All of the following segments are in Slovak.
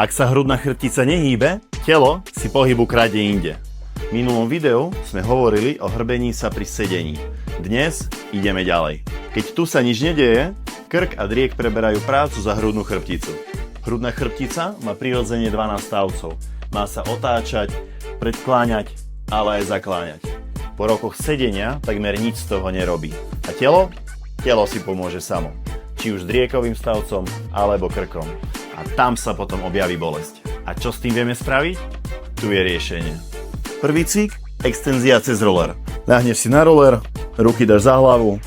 Ak sa hrudná chrbtica nehýbe, telo si pohybu kradne inde. V minulom videu sme hovorili o hrbení sa pri sedení. Dnes ideme ďalej. Keď tu sa nič nedeje, krk a driek preberajú prácu za hrudnú chrbticu. Hrudná chrbtica má prirodzene 12 stavcov. Má sa otáčať, predkláňať, ale aj zakláňať. Po rokoch sedenia takmer nič z toho nerobí. A telo? Telo si pomôže samo. Či už driekovým stavcom, alebo krkom. A tam sa potom objaví bolesť. A čo s tým vieme spraviť? Tu je riešenie. Prvý cvik, extenzia cez roller. Ľahneš si na roller, ruky dáš za hlavu,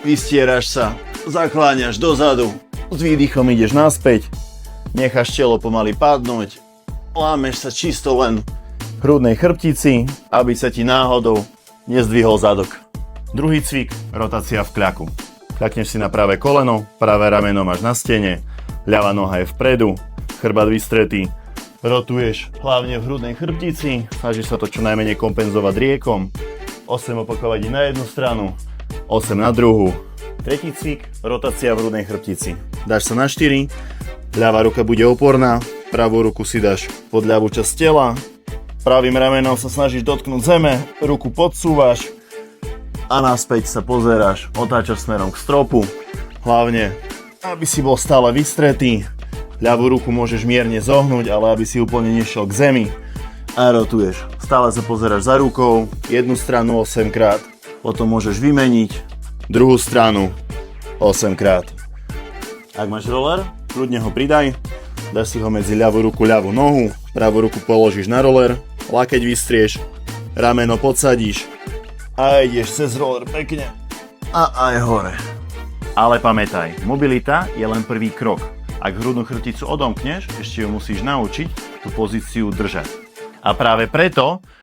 vystieraš sa, zakláňaš dozadu, s výdychom ideš naspäť, necháš telo pomaly padnúť, lámeš sa čisto len v hrudnej chrbtici, aby sa ti náhodou nezdvihol zadok. Druhý cvik, rotácia v kľaku. Kľakneš si na pravé koleno, pravé rameno máš na stene, ľavá noha je vpredu, chrbát vystretý, rotuješ hlavne v hrudnej chrbtici, snažíš sa to čo najmenej kompenzovať driekom, 8 opakovať na jednu stranu, 8 na druhú. Tretí cvik, rotácia v hrudnej chrbtici. Dáš sa na 4, ľavá ruka bude oporná, pravú ruku si dáš pod ľavú časť tela, pravým ramenom sa snažíš dotknúť zeme, ruku podsúvaš a naspäť sa pozeráš, otáčaš smerom k stropu, hlavne aby si bol stále vystretý, ľavú ruku môžeš mierne zohnúť, ale aby si úplne nešiel k zemi a rotuješ. Stále sa pozeráš za rukou, jednu stranu 8 krát, potom môžeš vymeniť, druhú stranu 8 krát. Ak máš roller, kľudne ho pridaj, dáš si ho medzi ľavú ruku, ľavú nohu, pravú ruku položíš na roller, lakeť vystrieš, rameno podsadíš a ideš cez roller pekne a aj hore. Ale pamätaj, mobilita je len prvý krok. Ak hrudnú chrbticu odomkneš, ešte ju musíš naučiť tú pozíciu držať. A práve preto